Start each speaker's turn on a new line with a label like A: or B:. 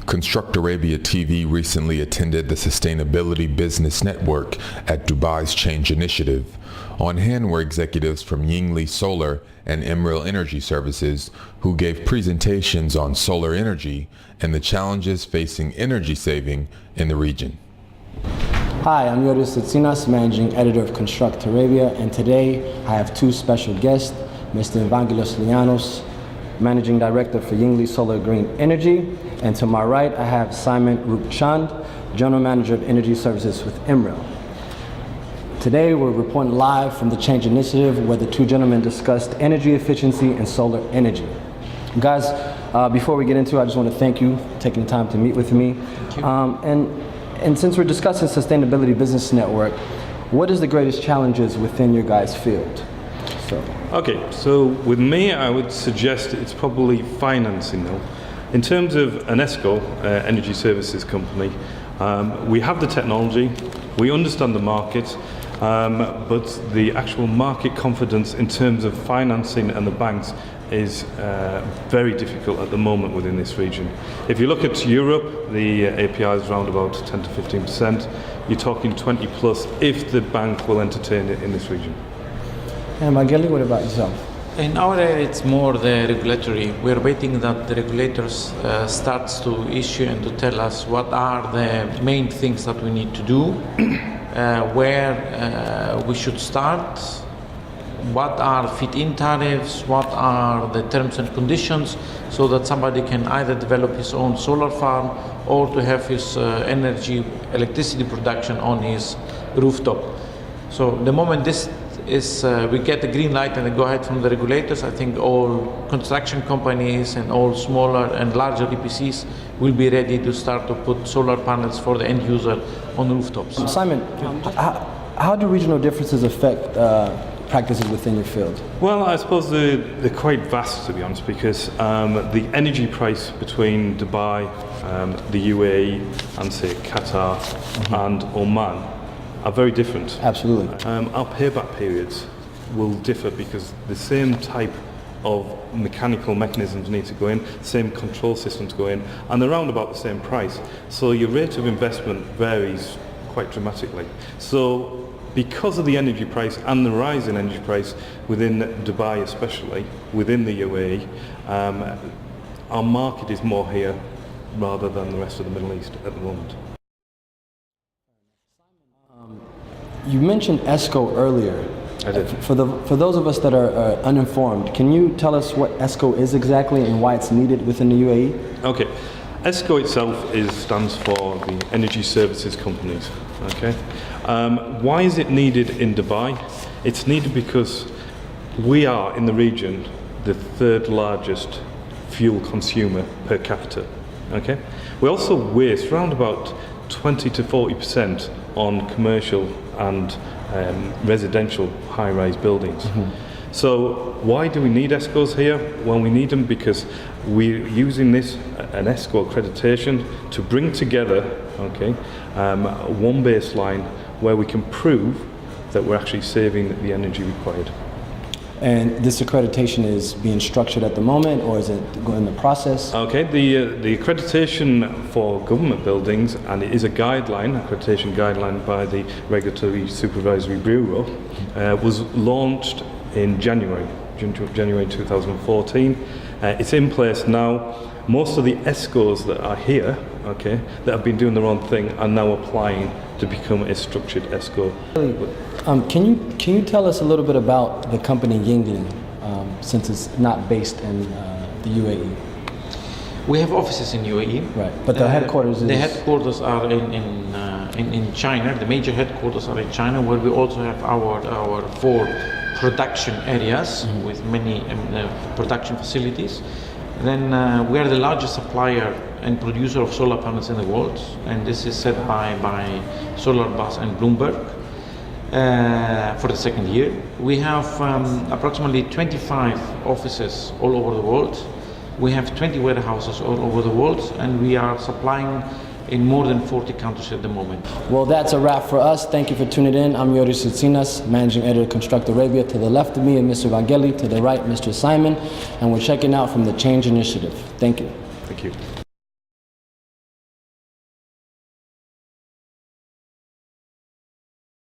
A: Construct Arabia TV recently attended the Sustainability Business Network at Dubai's Change Initiative. On hand were executives from Yingli Solar and Emrill Energy Services, who gave presentations on solar energy and the challenges facing energy saving in the region.
B: Hi, I'm Emrill, Managing Editor of Construct Arabia, and today I have two special guests, Mr. Evangelos, Managing Director for Yingli Solar Green Energy, and to my right I have Simon Roopchand, General Manager of Energy Services with Emrill. Today we're reporting live from the Change Initiative, where the two gentlemen discussed energy efficiency and solar energy. Guys, before we get into it, I just want to thank you for taking the time to meet with me.
C: Thank you.
B: And since we're discussing Sustainability Business Network, what is the greatest challenges within your guys' field?
C: Okay, so with me, I would suggest it's probably financing though. In terms of an ESCO, energy services company, we have the technology, we understand the market, but the actual market confidence in terms of financing and the banks is very difficult at the moment within this region. If you look at Europe, the API is around about 10 to 15%. You're talking 20 plus if the bank will entertain it in this region.
B: And Evangelos, what about yourself?
D: In our area, it's more the regulatory. We're waiting that the regulators starts to issue and to tell us what are the main things that we need to do, where we should start, what are fit-in tariffs, what are the terms and conditions, so that somebody can either develop his own solar farm or to have his electricity production on his rooftop. So the moment this is we get the green light and the go ahead from the regulators, I think all construction companies and all smaller and larger EPCs will be ready to start to put solar panels for the end user on rooftops.
B: Simon, how do regional differences affect practices within your field?
C: Well, I suppose they're quite vast, to be honest, because the energy price between Dubai, the UAE and say Qatar and Oman are very different.
B: Absolutely.
C: Our payback periods will differ because the same type of mechanical mechanisms need to go in, same control systems go in, and they're around about the same price. So your rate of investment varies quite dramatically. So because of the energy price and the rise in energy price within Dubai especially, within the UAE, our market is more here rather than the rest of the Middle East at the moment.
B: You mentioned ESCO earlier.
C: I did.
B: For those of us that are uninformed, can you tell us what ESCO is exactly and why it's needed within the UAE?
C: Okay. ESCO itself stands for the Energy Services Companies. Okay. Why is it needed in Dubai? It's needed because we are in the region the third largest fuel consumer per capita. Okay. We also waste around about 20 to 40% on commercial and residential high-rise buildings. So why do we need ESCOs here? Well, we need them because we're using an ESCO accreditation to bring together, one baseline where we can prove that we're actually saving the energy required.
B: And this accreditation is being structured at the moment, or is it in the process?
C: Okay, the accreditation for government buildings, and it is a accreditation guideline by the Regulatory Supervisory Bureau, was launched in January 2014. It's in place now. Most of the ESCOs that are here, that have been doing their own thing, are now applying to become a structured ESCO.
B: Can you tell us a little bit about the company Yingli, since it's not based in the UAE?
D: We have offices in UAE.
B: Right, but the headquarters is...
D: The headquarters are in China. The major headquarters are in China, where we also have our 4 production areas with many production facilities. Then we are the largest supplier and producer of solar panels in the world, and this is set by SolarBus and Bloomberg for the second year. We have approximately 25 offices all over the world. We have 20 warehouses all over the world, and we are supplying in more than 40 countries at the moment.
B: Well, that's a wrap for us. Thank you for tuning in. I'm Emrill, Managing Editor of Construct Arabia. To the left of me is Mr. Evangelos, to the right, Mr. Simon, and we're checking out from the Change Initiative. Thank you.
C: Thank you.